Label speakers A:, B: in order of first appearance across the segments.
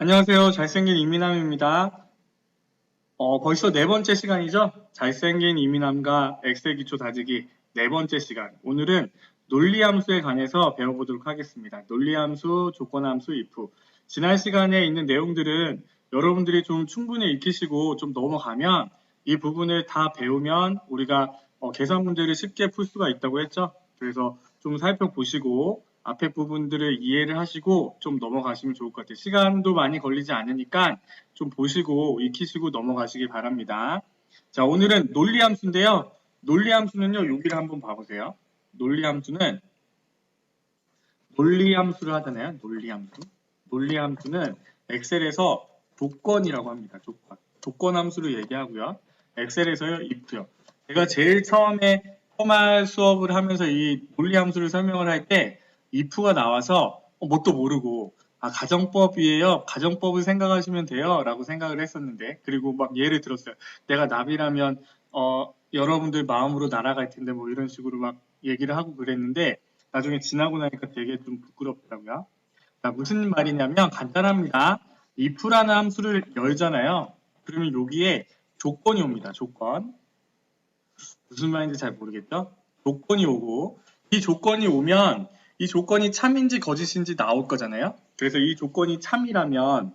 A: 안녕하세요. 잘생긴 이민남입니다. 벌써 네 번째 시간이죠? 잘생긴 이민남과 엑셀 기초 다지기 네 번째 시간. 오늘은 논리함수에 관해서 배워보도록 하겠습니다. 논리함수, 조건함수, if. 지난 시간에 있는 내용들은 여러분들이 좀 충분히 익히시고 좀 넘어가면 이 부분을 다 배우면 우리가 계산 문제를 쉽게 풀 수가 있다고 했죠? 그래서 좀 살펴보시고 앞에 부분들을 이해를 하시고 좀 넘어가시면 좋을 것 같아요. 시간도 많이 걸리지 않으니까 좀 보시고 익히시고 넘어가시기 바랍니다. 자, 오늘은 논리함수인데요. 논리함수는요, 여기를 한번 봐보세요. 논리함수는 논리함수를 하잖아요. 논리함수. 논리함수는 엑셀에서 조건이라고 합니다. 조건. 조건함수를 얘기하고요. 엑셀에서요, if요. 제가 제일 처음에 포말 수업을 하면서 이 논리함수를 설명을 할 때 if가 나와서 뭣도 모르고 가정법이에요. 가정법을 생각하시면 돼요. 라고 생각을 했었는데 그리고 막 예를 들었어요. 내가 나비라면 여러분들 마음으로 날아갈 텐데 뭐 이런 식으로 막 얘기를 하고 그랬는데 나중에 지나고 나니까 되게 좀 부끄럽더라고요. 자, 무슨 말이냐면 간단합니다. if라는 함수를 열잖아요. 그러면 여기에 조건이 옵니다. 조건. 무슨 말인지 잘 모르겠죠? 조건이 오고 이 조건이 오면 이 조건이 참인지 거짓인지 나올 거잖아요. 그래서 이 조건이 참이라면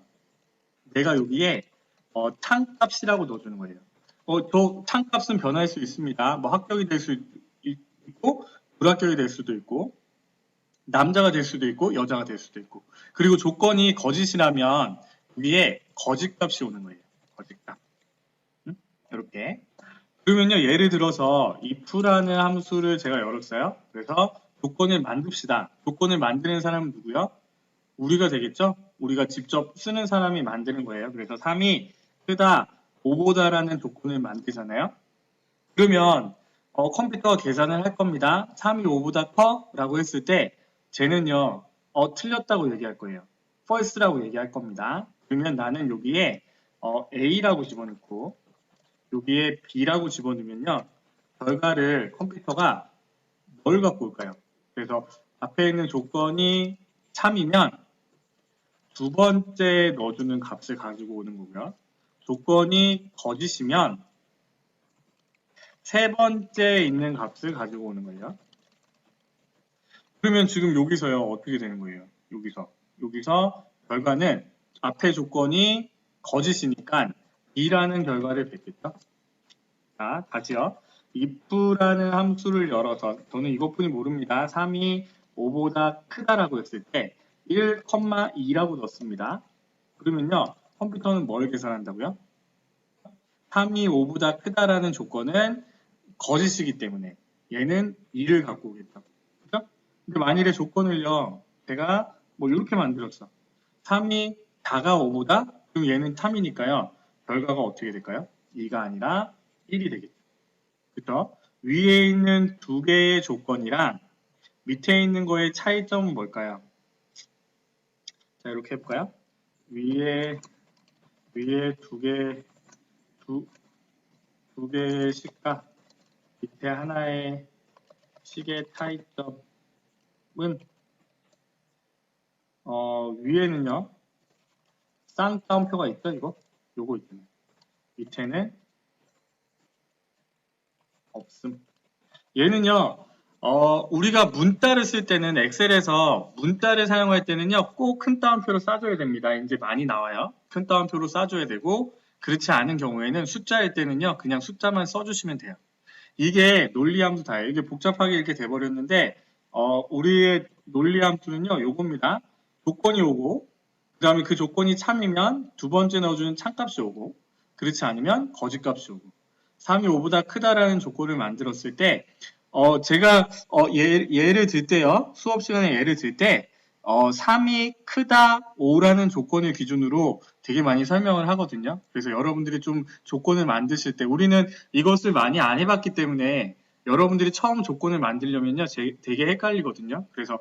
A: 내가 여기에 창값이라고 넣어주는 거예요. 저 창값은 변할 수 있습니다. 뭐 합격이 될 수 있고 불합격이 될 수도 있고 남자가 될 수도 있고 여자가 될 수도 있고 그리고 조건이 거짓이라면 위에 거짓값이 오는 거예요. 거짓값. 이렇게. 그러면요, 예를 들어서 if라는 함수를 제가 열었어요. 그래서 조건을 만듭시다. 조건을 만드는 사람은 누구요? 우리가 되겠죠? 우리가 직접 쓰는 사람이 만드는 거예요. 그래서 3이 크다, 5보다라는 조건을 만들잖아요. 그러면 컴퓨터가 계산을 할 겁니다. 3이 5보다 커? 라고 했을 때 쟤는요, 틀렸다고 얘기할 거예요. false라고 얘기할 겁니다. 그러면 나는 여기에 A라고 집어넣고 여기에 B라고 집어넣으면요. 결과를 컴퓨터가 뭘 갖고 올까요? 그래서 앞에 있는 조건이 참이면 두 번째 넣어주는 값을 가지고 오는 거고요. 조건이 거짓이면 세 번째 있는 값을 가지고 오는 거예요. 그러면 지금 여기서요. 어떻게 되는 거예요? 여기서 결과는 앞에 조건이 거짓이니까 B라는 결과를 뱉겠죠? 자, 다시요. if라는 함수를 열어서 저는 이것뿐이 모릅니다. 3이 5보다 크다라고 했을 때 1,2라고 넣습니다. 그러면요. 컴퓨터는 뭘 계산한다고요? 3이 5보다 크다라는 조건은 거짓이기 때문에 얘는 2를 갖고 오겠죠. 그죠? 근데 만일에 조건을요. 제가 뭐 이렇게 만들었어. 3이 다가 5보다? 그럼 얘는 참이니까요. 결과가 어떻게 될까요? 2가 아니라 1이 되겠죠. 그죠? 위에 있는 두 개의 조건이랑 밑에 있는 거의 차이점은 뭘까요? 자, 이렇게 해볼까요? 위에 두 개의 식과 밑에 하나의 식의 차이점은 위에는요 쌍따옴표가 있죠 이거? 요거 있잖아요. 밑에는 없음. 얘는요 우리가 문자를 쓸 때는 엑셀에서 문자를 사용할 때는요 꼭 큰 따옴표로 싸줘야 됩니다. 이제 많이 나와요. 큰 따옴표로 싸줘야 되고 그렇지 않은 경우에는 숫자일 때는요 그냥 숫자만 써주시면 돼요. 이게 논리함수 다예요. 이게 복잡하게 이렇게 돼버렸는데 우리의 논리함수는요 요겁니다. 조건이 오고 그 다음에 그 조건이 참이면 두 번째 넣어주는 참값이 오고 그렇지 않으면 거짓값이 오고 3이 5보다 크다라는 조건을 만들었을 때 제가 예를 들 때요 수업 시간에 예를 들 때 3이 크다 5라는 조건을 기준으로 되게 많이 설명을 하거든요. 그래서 여러분들이 좀 조건을 만드실 때 우리는 이것을 많이 안 해봤기 때문에 여러분들이 처음 조건을 만들려면요 되게 헷갈리거든요. 그래서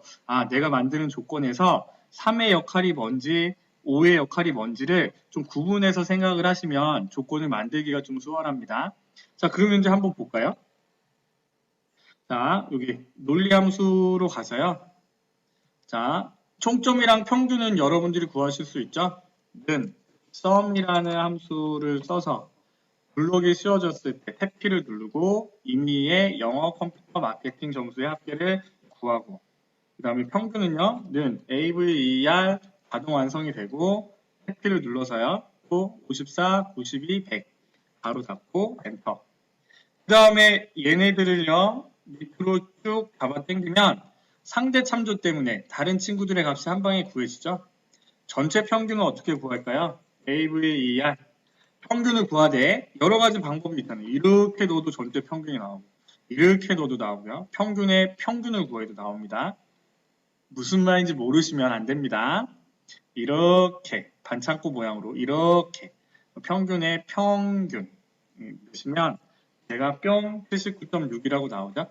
A: 내가 만드는 조건에서 3의 역할이 뭔지 5의 역할이 뭔지를 좀 구분해서 생각을 하시면 조건을 만들기가 좀 수월합니다. 자, 그러면 이제 한번 볼까요? 자, 여기 논리함수로 가서요. 자, 총점이랑 평균은 여러분들이 구하실 수 있죠? 는 sum이라는 함수를 써서 블록이 씌워졌을 때 탭키를 누르고 임의의 영어 컴퓨터 마케팅 점수의 합계를 구하고 그 다음에 평균은요 는 AVER 자동 완성이 되고 탭키를 눌러서요 또 54, 92, 100 바로 닫고 엔터. 그 다음에 얘네들을요 밑으로 쭉 잡아 당기면 상대 참조 때문에 다른 친구들의 값이 한 방에 구해지죠. 전체 평균은 어떻게 구할까요? AVER 평균을 구하되 여러 가지 방법이 있잖아요. 이렇게 넣어도 전체 평균이 나오고 이렇게 넣어도 나오고요. 평균의 평균을 구해도 나옵니다. 무슨 말인지 모르시면 안 됩니다. 이렇게 반창고 모양으로 이렇게 평균의 평균 넣으시면 제가 뿅 79.6이라고 나오죠.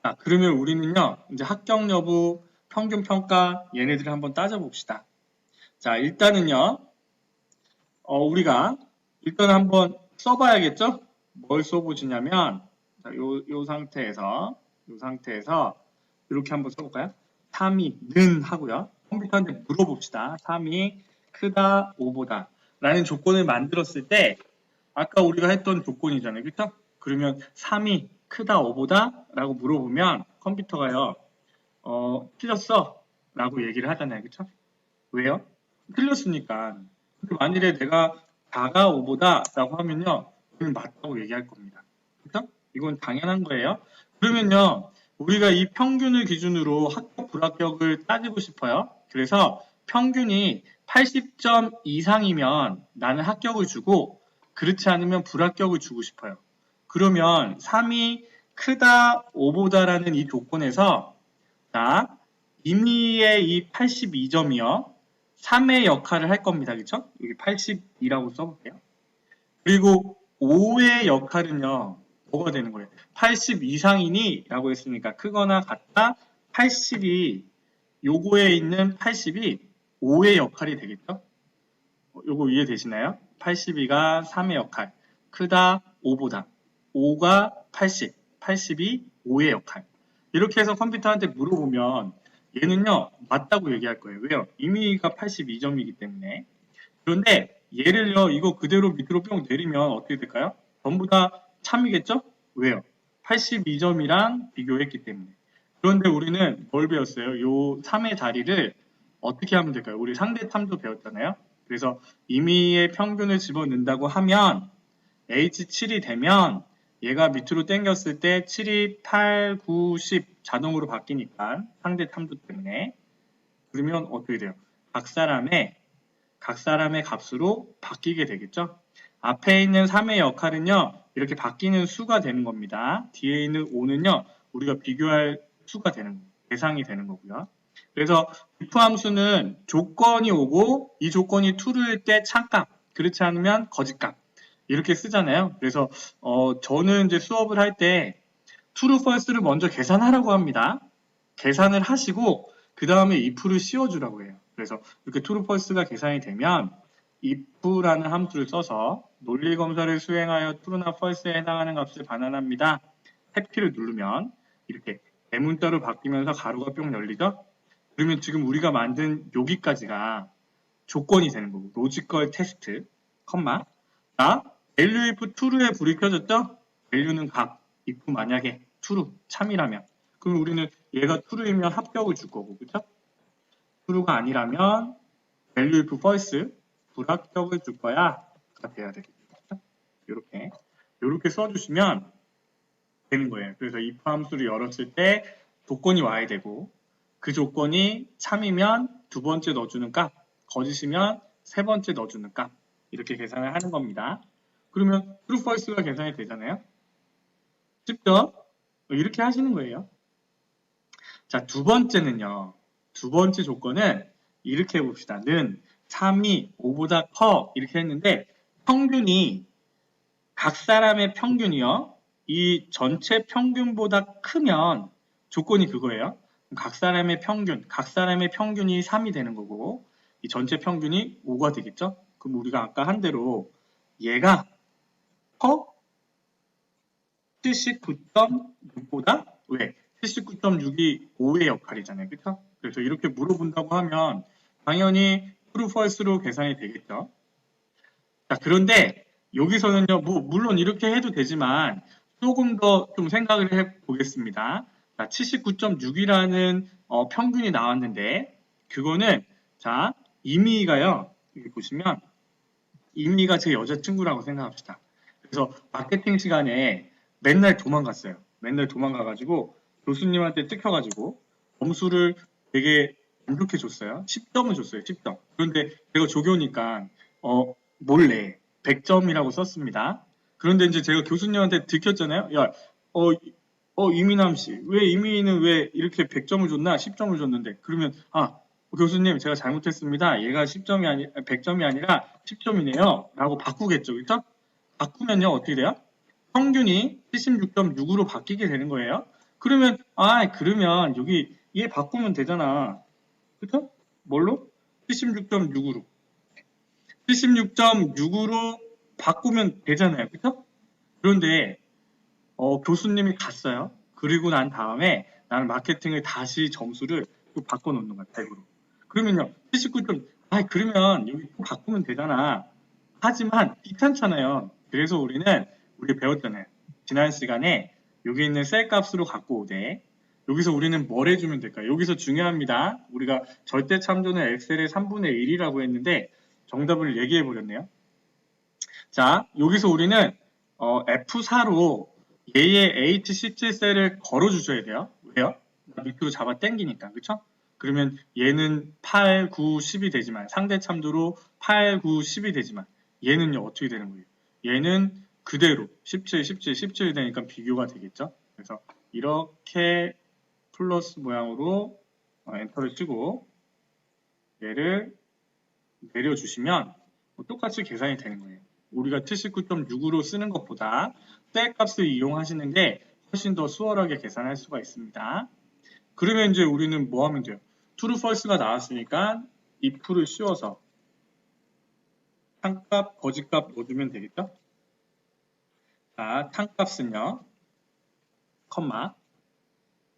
A: 자, 그러면 우리는요 이제 합격 여부, 평균 평가 얘네들을 한번 따져봅시다. 자, 일단은요 우리가 일단 한번 써봐야겠죠? 뭘 써보시냐면 자, 요 상태에서 이렇게 한번 써볼까요? 3이 는 하고요. 컴퓨터한테 물어봅시다. 3이 크다 5보다 라는 조건을 만들었을 때 아까 우리가 했던 조건이잖아요. 그렇죠? 그러면 3이 크다 5보다 라고 물어보면 컴퓨터가요. 틀렸어 라고 얘기를 하잖아요. 그렇죠? 왜요? 틀렸으니까. 근데 만일에 내가 4가 5보다 라고 하면요. 그건 맞다고 얘기할 겁니다. 그렇죠? 이건 당연한 거예요. 그러면요. 우리가 이 평균을 기준으로 합격 불합격을 따지고 싶어요. 그래서 평균이 80점 이상이면 나는 합격을 주고 그렇지 않으면 불합격을 주고 싶어요. 그러면 3이 크다 5보다라는 이 조건에서 자, 임의의 이 82점이요. 3의 역할을 할 겁니다. 그쵸? 여기 82라고 써볼게요. 그리고 5의 역할은요. 뭐가 되는 거예요? 80 이상이니? 라고 했으니까 크거나 같다 80이 요거에 있는 80이 5의 역할이 되겠죠? 요거 이해되시나요? 82가 3의 역할, 크다 5보다, 5가 80, 80이 5의 역할. 이렇게 해서 컴퓨터한테 물어보면 얘는요 맞다고 얘기할 거예요. 왜요? 임의가 82점이기 때문에. 그런데 얘를요 이거 그대로 밑으로 뿅 내리면 어떻게 될까요? 전부 다 참이겠죠? 왜요? 82점이랑 비교했기 때문에. 그런데 우리는 뭘 배웠어요? 요 3의 자리를 어떻게 하면 될까요? 우리 상대 탐도 배웠잖아요. 그래서 임의의 평균을 집어넣는다고 하면 H7이 되면 얘가 밑으로 당겼을 때 7이 8, 9, 10 자동으로 바뀌니까 상대 탐도 때문에 그러면 어떻게 돼요? 각 사람의 값으로 바뀌게 되겠죠? 앞에 있는 3의 역할은요 이렇게 바뀌는 수가 되는 겁니다. 뒤에 있는 5는요 우리가 비교할 수가 되는 거예요. 대상이 되는 거고요. 그래서 if 함수는 조건이 오고 이 조건이 true일 때 참값, 그렇지 않으면 거짓값 이렇게 쓰잖아요. 그래서 저는 이제 수업을 할 때 true, false를 먼저 계산하라고 합니다. 계산을 하시고 그 다음에 if를 씌워주라고 해요. 그래서 이렇게 true, false가 계산이 되면 if라는 함수를 써서 논리 검사를 수행하여 true나 false에 해당하는 값을 반환합니다. 탭키를 누르면 이렇게 대문자로 바뀌면서 가로가 뿅 열리죠? 그러면 지금 우리가 만든 여기까지가 조건이 되는 거고 로지컬 테스트, 컴마 자, value if true에 불이 켜졌죠? value는 값, if 만약에 true, 참이라면 그럼 우리는 얘가 true이면 합격을 줄 거고 그쵸? true가 아니라면 value if false, 불합격을 줄 거야 가 돼야 되겠죠? 이렇게 써주시면 되는 거예요. 그래서 if 함수를 열었을 때 조건이 와야 되고 그 조건이 참이면 두 번째 넣어주는 값, 거짓이면 세 번째 넣어주는 값 이렇게 계산을 하는 겁니다. 그러면 true, false가 계산이 되잖아요. 쉽죠? 이렇게 하시는 거예요. 자, 두 번째는요. 두 번째 조건은 이렇게 해봅시다. 는 3이 5보다 커 이렇게 했는데 평균이 각 사람의 평균이요. 이 전체 평균보다 크면 조건이 그거예요. 각 사람의 평균이 3이 되는 거고 이 전체 평균이 5가 되겠죠? 그럼 우리가 아까 한 대로 얘가 커 79.6보다 왜? 79.6이 5의 역할이잖아요. 그렇죠? 그래서 이렇게 물어본다고 하면 당연히 true, false로 계산이 되겠죠. 자, 그런데 여기서는요, 뭐 물론 이렇게 해도 되지만 조금 더 좀 생각을 해보겠습니다. 자, 79.6이라는 평균이 나왔는데 그거는 자, 이미희가요. 여기 보시면 이미희가 제 여자친구라고 생각합시다. 그래서 마케팅 시간에 맨날 도망갔어요. 맨날 도망가가지고 교수님한테 찍혀가지고 점수를 되게 안 좋게 줬어요. 10점을 줬어요. 10점. 그런데 제가 조교니까 몰래 100점이라고 썼습니다. 그런데 이제 제가 교수님한테 들켰잖아요. 야, 이민남 씨, 왜 이민희는 왜 이렇게 100점을 줬나? 10점을 줬는데. 그러면 교수님 제가 잘못했습니다. 얘가 10점이 100점이 아니라 10점이네요. 라고 바꾸겠죠. 그렇죠? 바꾸면요. 어떻게 돼요? 평균이 76.6으로 바뀌게 되는 거예요. 그러면 그러면 여기 얘 바꾸면 되잖아. 그렇죠? 뭘로? 76.6으로. 76.6으로 바꾸면 되잖아요. 그렇죠? 그런데 교수님이 갔어요. 그리고 난 다음에 나는 마케팅을 다시 점수를 또 바꿔놓는 거야. 100으로. 그러면요. 79점. 그러면 여기 또 바꾸면 되잖아. 하지만 귀찮잖아요. 그래서 우리가 배웠잖아요. 지난 시간에 여기 있는 셀 값으로 갖고 오되 여기서 우리는 뭘 해주면 될까요? 여기서 중요합니다. 우리가 절대 참조는 엑셀의 3분의 1이라고 했는데 정답을 얘기해 버렸네요. 자, 여기서 우리는 F4로 얘의 H17 셀을 걸어주셔야 돼요. 왜요? 밑으로 잡아 당기니까, 그쵸? 그러면 얘는 8, 9, 10이 되지만 상대 참조로 8, 9, 10이 되지만 얘는요 어떻게 되는 거예요? 얘는 그대로 17, 17, 17이 되니까 비교가 되겠죠? 그래서 이렇게 플러스 모양으로 엔터를 치고 얘를 내려주시면 똑같이 계산이 되는 거예요. 우리가 79.6으로 쓰는 것보다 셀 값을 이용하시는 게 훨씬 더 수월하게 계산할 수가 있습니다. 그러면 이제 우리는 뭐 하면 돼요? true, false가 나왔으니까 if를 씌워서 탕값, 거짓값 넣어주면 되겠죠? 자, 탕값은요, 컴마,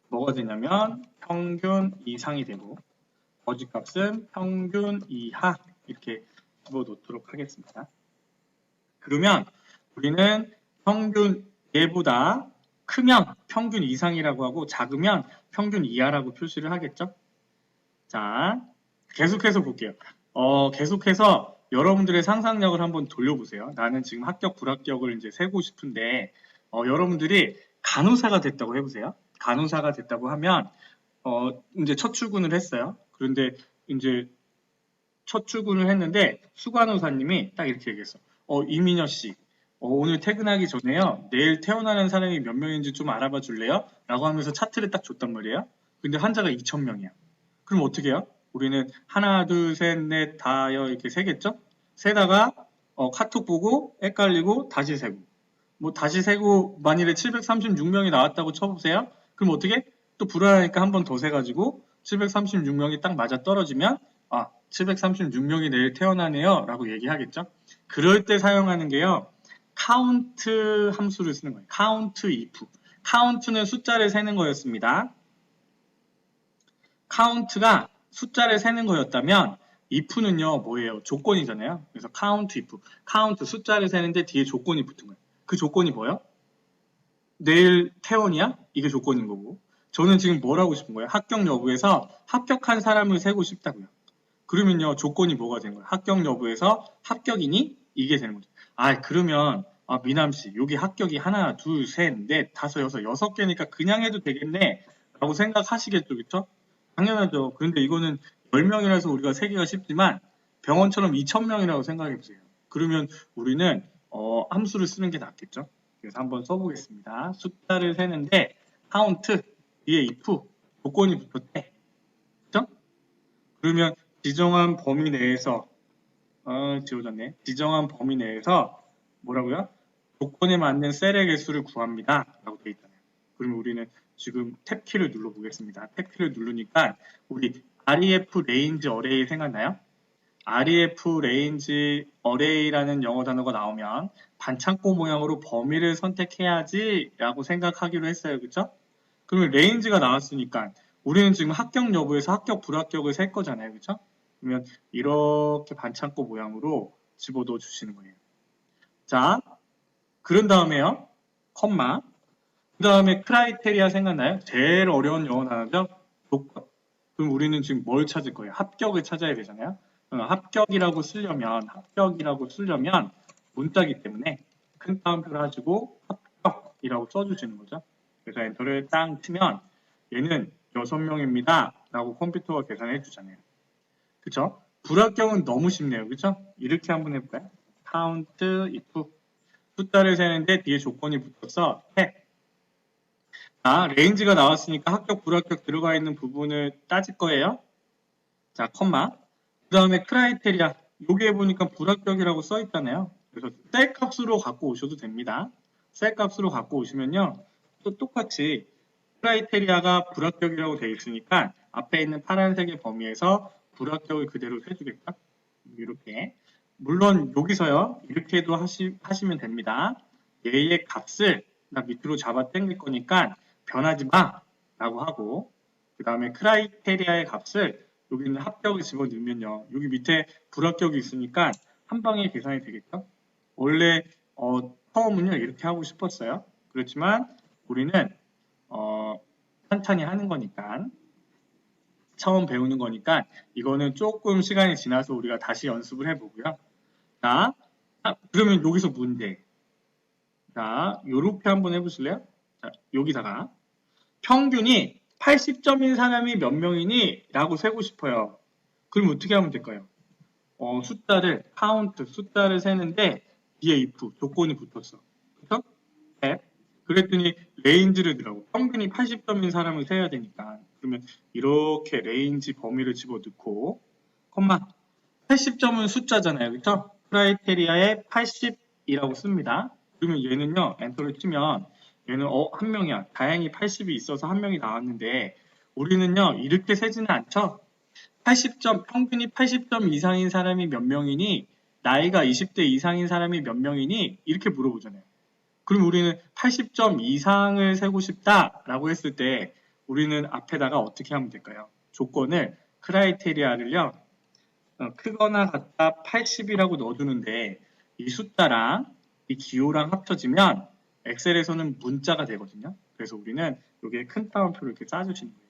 A: 뭐가 되냐면 평균 이상이 되고 거짓값은 평균 이하 이렇게 집어넣도록 하겠습니다. 그러면 우리는 평균 얘보다 크면 평균 이상이라고 하고 작으면 평균 이하라고 표시를 하겠죠? 자, 계속해서 볼게요. 계속해서 여러분들의 상상력을 한번 돌려보세요. 나는 지금 합격, 불합격을 이제 세고 싶은데, 여러분들이 간호사가 됐다고 해보세요. 간호사가 됐다고 하면, 이제 첫 출근을 했어요. 그런데 이제 첫 출근을 했는데, 수간호사님이 딱 이렇게 얘기했어. 이민여 씨, 오늘 퇴근하기 전에요. 내일 퇴원하는 사람이 몇 명인지 좀 알아봐 줄래요? 라고 하면서 차트를 딱 줬단 말이에요. 근데 환자가 2,000명이야. 그럼 어떻게 해요? 우리는 하나, 둘, 셋, 넷, 다여 이렇게 세겠죠? 세다가 카톡 보고 헷갈리고 다시 세고 뭐 다시 세고 만일에 736명이 나왔다고 쳐보세요. 그럼 어떻게? 또 불안하니까 한 번 더 세가지고 736명이 딱 맞아 떨어지면 736명이 내일 태어나네요 라고 얘기하겠죠? 그럴 때 사용하는 게요. count 함수를 쓰는 거예요. count if. count는 숫자를 세는 거였습니다. count가 숫자를 세는 거였다면 if는요 뭐예요? 조건이잖아요. 그래서 count if, count 숫자를 세는데 뒤에 조건이 붙은 거예요. 그 조건이 뭐예요? 내일 퇴원이야? 이게 조건인 거고 저는 지금 뭘 하고 싶은 거예요? 합격 여부에서 합격한 사람을 세고 싶다고요. 그러면요 조건이 뭐가 되는 거예요? 합격 여부에서 합격이니? 이게 되는 거죠. 그러면 미남씨 여기 합격이 하나, 둘, 셋, 넷, 다섯, 여섯 개니까 그냥 해도 되겠네 라고 생각하시겠죠. 그쵸? 당연하죠. 그런데 이거는 10명이라서 우리가 세기가 쉽지만 병원처럼 2,000명이라고 생각해 보세요. 그러면 우리는 함수를 쓰는 게 낫겠죠. 그래서 한번 써보겠습니다. 숫자를 세는데 count 뒤에 if 조건이 붙었대. 그죠? 그러면 지정한 범위 내에서 지워졌네. 지정한 범위 내에서 뭐라고요? 조건에 맞는 셀의 개수를 구합니다. 라고 되어 있잖아요. 그러면 우리는 지금 탭키를 눌러보겠습니다. 탭키를 누르니까 우리 ref range array 생각나요? ref range array라는 영어 단어가 나오면 반창고 모양으로 범위를 선택해야지 라고 생각하기로 했어요. 그쵸? 그러면 range가 나왔으니까 우리는 지금 합격 여부에서 합격 불합격을 셀 거잖아요. 그쵸? 그러면 이렇게 반창고 모양으로 집어넣어 주시는 거예요. 자, 그런 다음에요. 컴마. 그 다음에 크라이테리아 생각나요? 제일 어려운 영어 단어죠? 조건. 그럼 우리는 지금 뭘 찾을 거예요? 합격을 찾아야 되잖아요. 합격이라고 쓰려면 문자기 때문에 큰 따옴표를 가지고 합격이라고 써주시는 거죠. 그래서 엔터를 땅 치면 얘는 6명입니다. 라고 컴퓨터가 계산해 주잖아요. 그쵸? 불합격은 너무 쉽네요. 그쵸? 이렇게 한번 해볼까요? count if 숫자를 세는데 뒤에 조건이 붙어서 해. 자, 레인지가 나왔으니까 합격, 불합격 들어가 있는 부분을 따질 거예요. 자, 컴마. 그 다음에 크라이테리아. 여기에 보니까 불합격이라고 써 있잖아요. 그래서 셀 값으로 갖고 오셔도 됩니다. 셀 값으로 갖고 오시면요. 또 똑같이 크라이테리아가 불합격이라고 되어 있으니까 앞에 있는 파란색의 범위에서 불합격을 그대로 세주겠다. 이렇게. 물론 여기서요. 이렇게도 하시면 됩니다. 얘의 값을 나 밑으로 잡아 당길 거니까 변하지 마 라고 하고 그 다음에 크라이테리아의 값을 여기 있는 합격을 집어넣으면요. 여기 밑에 불합격이 있으니까 한 방에 계산이 되겠죠. 원래 처음은요. 이렇게 하고 싶었어요. 그렇지만 우리는 천천히 하는 거니까 처음 배우는 거니까 이거는 조금 시간이 지나서 우리가 다시 연습을 해보고요. 자, 그러면 여기서 문제. 자, 요렇게 한번 해보실래요? 자, 여기다가 평균이 80점인 사람이 몇 명이니? 라고 세고 싶어요. 그럼 어떻게 하면 될까요? 숫자를 카운트, 숫자를 세는데 뒤에 if, 조건이 붙었어. 그래서 그랬더니 레인지를 넣으라고. 평균이 80점인 사람을 세야 되니까. 그러면 이렇게 레인지 범위를 집어넣고 컴마 80점은 숫자잖아요. 그렇죠? 크라이테리아에 80이라고 씁니다. 그러면 얘는요. 엔터를 치면 얘는 한 명이야. 다행히 80이 있어서 한 명이 나왔는데 우리는요. 이렇게 세지는 않죠. 80점, 평균이 80점 이상인 사람이 몇 명이니? 나이가 20대 이상인 사람이 몇 명이니? 이렇게 물어보잖아요. 그럼 우리는 80점 이상을 세고 싶다라고 했을 때 우리는 앞에다가 어떻게 하면 될까요? 조건을 크라이테리아를요. 크거나 같다 80이라고 넣어주는데 이 숫자랑 이 기호랑 합쳐지면 엑셀에서는 문자가 되거든요. 그래서 우리는 여기에 큰 따옴표를 이렇게 싸주시는 거예요.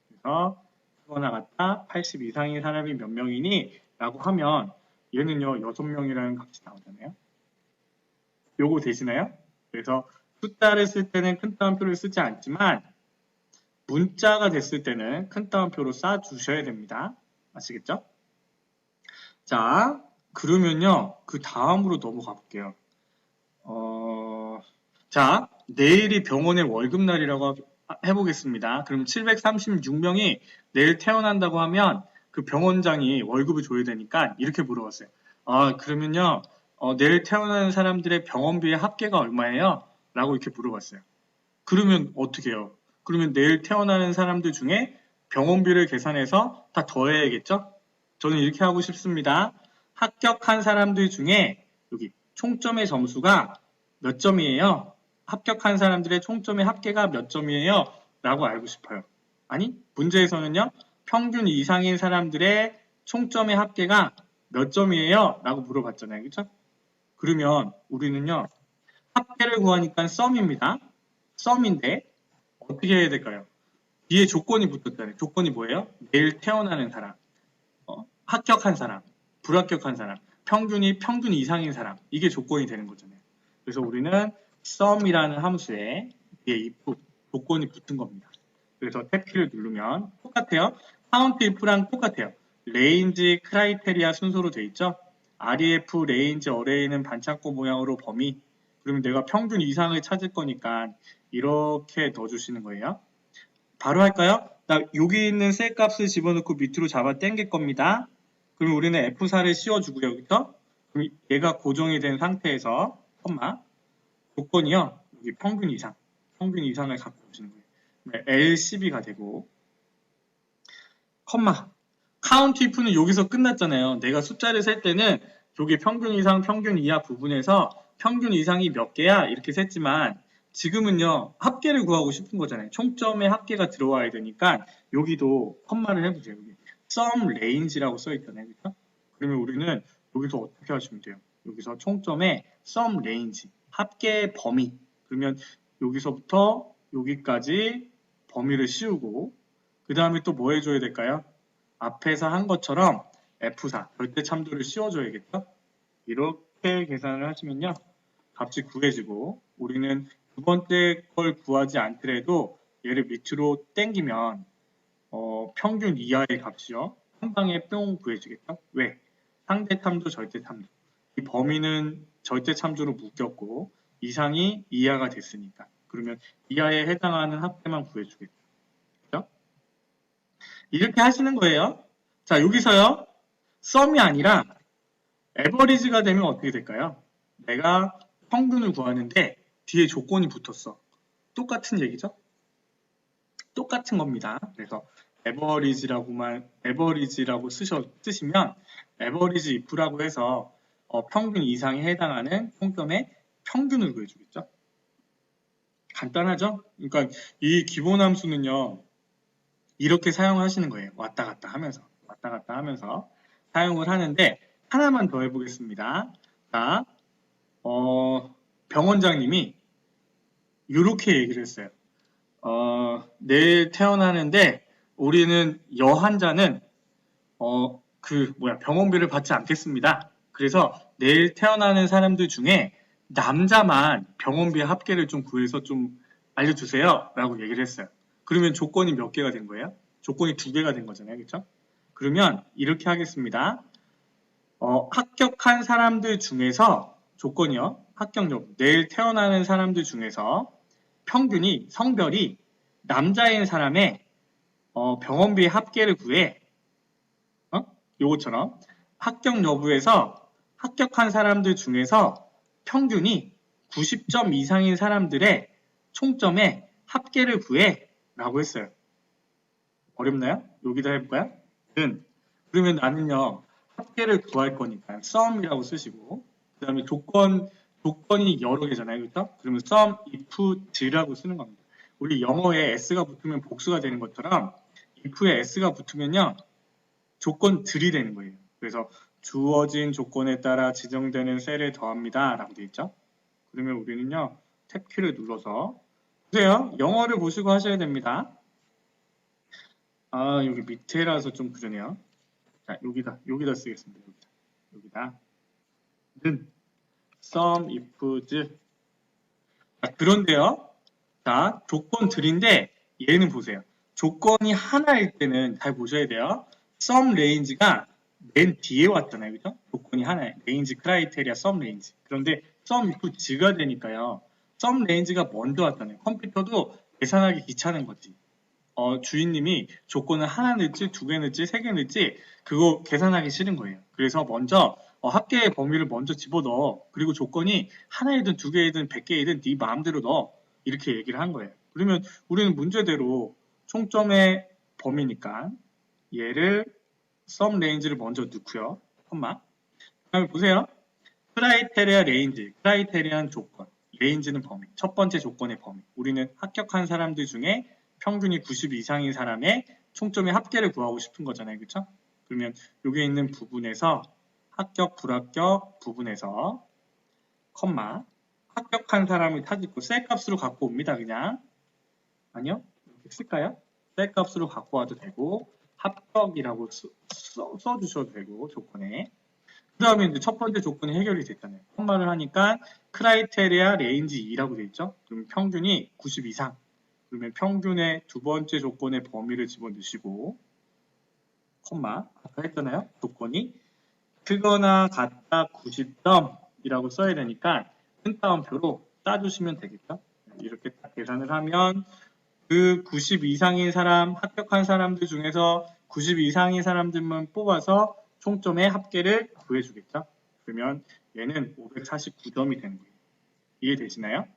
A: 그래서 크거나 같다 80 이상인 사람이 몇 명이니? 라고 하면 얘는요 6명이라는 값이 나오잖아요. 요거 되시나요? 그래서 숫자를 쓸 때는 큰 따옴표를 쓰지 않지만 문자가 됐을 때는 큰 따옴표로 싸주셔야 됩니다. 아시겠죠? 자, 그러면요. 그 다음으로 넘어가 볼게요. 자, 내일이 병원의 월급날이라고 해보겠습니다. 그럼 736명이 내일 태어난다고 하면 그 병원장이 월급을 줘야 되니까 이렇게 물어봤어요. 그러면요. 내일 태어나는 사람들의 병원비의 합계가 얼마예요? 라고 이렇게 물어봤어요. 그러면 어떻게 해요? 그러면 내일 태어나는 사람들 중에 병원비를 계산해서 다 더해야겠죠? 저는 이렇게 하고 싶습니다. 합격한 사람들 중에 여기 총점의 점수가 몇 점이에요? 합격한 사람들의 총점의 합계가 몇 점이에요? 라고 알고 싶어요. 아니, 문제에서는요. 평균 이상인 사람들의 총점의 합계가 몇 점이에요? 라고 물어봤잖아요. 그렇죠? 그러면 우리는요. 합계를 구하니까 썸입니다. 썸인데 어떻게 해야 될까요? 뒤에 조건이 붙었잖아요. 조건이 뭐예요? 내일 태어나는 사람, 합격한 사람, 불합격한 사람, 평균이 평균 이상인 사람. 이게 조건이 되는 거잖아요. 그래서 우리는 sum이라는 함수에 뒤에 if, 조건이 붙은 겁니다. 그래서 탭키를 누르면 똑같아요. count if랑 똑같아요. range, criteria 순서로 돼 있죠. ref, range, array는 반창고 모양으로 범위. 그러면 내가 평균 이상을 찾을 거니까 이렇게 넣어주시는 거예요. 바로 할까요? 여기 있는 셀 값을 집어넣고 밑으로 잡아 당길 겁니다. 그럼 우리는 F4를 씌워주고요. 그렇죠? 그럼 얘가 고정이 된 상태에서 컴마 조건이요. 여기 평균 이상을 갖고 오시는 거예요. L12가 되고 컴마 count if는 여기서 끝났잖아요. 내가 숫자를 셀 때는 여기 평균 이상, 평균 이하 부분에서 평균 이상이 몇 개야? 이렇게 셌지만 지금은요. 합계를 구하고 싶은 거잖아요. 총점의 합계가 들어와야 되니까 여기도 컴마를 해보세요. 여기. sum range라고 써 있잖아요. 그죠? 그러면 우리는 여기서 어떻게 하시면 돼요? 여기서 총점에 sum range, 합계 범위. 그러면 여기서부터 여기까지 범위를 씌우고 그 다음에 또 뭐 해줘야 될까요? 앞에서 한 것처럼 F4, 절대 참조를 씌워줘야겠죠? 이렇게 계산을 하시면요. 값이 구해지고 우리는 두 번째 걸 구하지 않더라도 얘를 밑으로 당기면 평균 이하의 값이요. 한 방에 뿅 구해지겠죠? 왜? 상대 참조, 절대 참조. 이 범위는 절대 참조로 묶였고 이상이 이하가 됐으니까. 그러면 이하에 해당하는 합계만 구해주겠죠. 그죠? 이렇게 하시는 거예요. 자, 여기서요. 썸이 아니라 에버리지가 되면 어떻게 될까요? 내가 평균을 구하는데 뒤에 조건이 붙었어. 똑같은 얘기죠? 똑같은 겁니다. 그래서 에버리지라고 쓰시면 에버리지 if라고 해서 평균 이상에 해당하는 총점의 평균을 구해주겠죠. 간단하죠? 그러니까 이 기본 함수는요. 이렇게 사용하시는 거예요. 왔다 갔다 하면서 사용을 하는데 하나만 더 해보겠습니다. 자, 병원장님이 이렇게 얘기를 했어요. 내일 태어나는데 우리는 여환자는 병원비를 받지 않겠습니다. 그래서 내일 태어나는 사람들 중에 남자만 병원비 합계를 좀 구해서 좀 알려주세요. 라고 얘기를 했어요. 그러면 조건이 몇 개가 된 거예요? 조건이 2개가 된 거잖아요. 그렇죠? 그러면 이렇게 하겠습니다. 합격한 사람들 중에서 조건이요. 합격 여부. 내일 태어나는 사람들 중에서 평균이 성별이 남자인 사람의 병원비 합계를 구해. 요것처럼 합격 여부에서 합격한 사람들 중에서 평균이 90점 이상인 사람들의 총점의 합계를 구해 라고 했어요. 어렵나요? 여기다 해볼까요? 그러면 나는요 합계를 구할 거니까 sum이라고 쓰시고 그 다음에 조건이 여러 개잖아요. 그렇죠? 그러면 sum if d라고 쓰는 겁니다. 우리 영어에 s가 붙으면 복수가 되는 것처럼 if에 s가 붙으면요 조건들이 되는 거예요. 그래서 주어진 조건에 따라 지정되는 셀을 더합니다. 라고 되어 있죠. 그러면 우리는요 탭키를 눌러서 보세요. 영어를 보시고 하셔야 됩니다. 여기 밑에라서 좀 그러네요. 자, 여기다 쓰겠습니다. 여기다. 는 sum ifs. 그런데요. 자, 조건들인데 얘는 보세요. 조건이 하나일 때는 잘 보셔야 돼요. sum range가 맨 뒤에 왔잖아요. 그죠? 조건이 하나에 range criteria sum range. 그런데 sum if s가 되니까요. sum range가 먼저 왔잖아요. 컴퓨터도 계산하기 귀찮은 거지. 주인님이 조건을 하나 넣을지 2개 넣을지 3개 넣을지 그거 계산하기 싫은 거예요. 그래서 먼저 합계의 범위를 먼저 집어넣어. 그리고 조건이 하나이든 2개이든 100개이든 네 마음대로 넣어. 이렇게 얘기를 한 거예요. 그러면 우리는 문제대로 총점의 범위니까 얘를 sum range를 먼저 넣고요. 콤마. 그다음에 보세요. 크라이테리아 range. 크라이테리아는 조건. range는 범위. 첫 번째 조건의 범위. 우리는 합격한 사람들 중에 평균이 90 이상인 사람의 총점의 합계를 구하고 싶은 거잖아요. 그렇죠? 그러면 여기에 있는 부분에서 합격, 불합격 부분에서 컴마 합격한 사람을 타짓고 셀 값으로 갖고 옵니다. 그냥 아니요. 이렇게 쓸까요? 셀 값으로 갖고 와도 되고 합격이라고 써주셔도 되고 조건에 그 다음에 이제 첫 번째 조건이 해결이 됐잖아요. 컴마를 하니까 크라이테리아 레인지 2라고 되어 있죠. 그럼 평균이 90 이상 그러면 평균의 두 번째 조건의 범위를 집어넣으시고 콤마 아까 했잖아요. 조건이 크거나 같다 90점이라고 써야 되니까 큰 따옴표로 따주시면 되겠죠. 이렇게 딱 계산을 하면 그 90 이상인 사람 합격한 사람들 중에서 90 이상인 사람들만 뽑아서 총점의 합계를 구해주겠죠. 그러면 얘는 549점이 되는 거예요. 이해되시나요?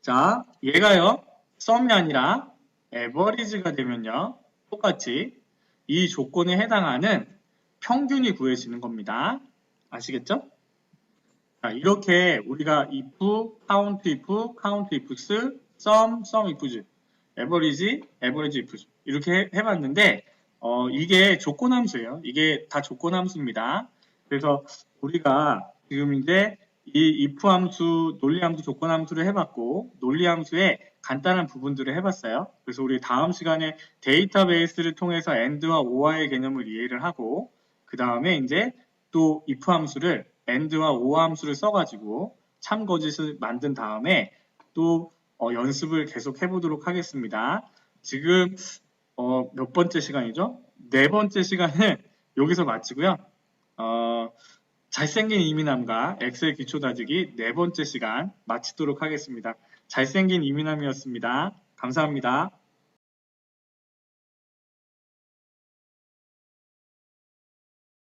A: 자, 얘가요. 썸이 아니라 에버리지가 되면요. 똑같이 이 조건에 해당하는 평균이 구해지는 겁니다. 아시겠죠? 자, 이렇게 우리가 if, count ifs, sum ifs, average ifs 이렇게 해봤는데 이게 조건함수예요. 이게 다 조건함수입니다. 그래서 우리가 지금 이제 이 if 함수, 논리함수, 조건함수를 해봤고 논리함수의 간단한 부분들을 해봤어요. 그래서 우리 다음 시간에 데이터베이스를 통해서 and와 or의 개념을 이해를 하고 그 다음에 이제 또 if 함수를 and와 or 함수를 써가지고 참거짓을 만든 다음에 또 연습을 계속 해보도록 하겠습니다. 지금 몇 번째 시간이죠? 네 번째 시간은 여기서 마치고요. 잘생긴 이민남과 엑셀 기초 다지기 네 번째 시간 마치도록 하겠습니다. 잘생긴 이민남이었습니다. 감사합니다.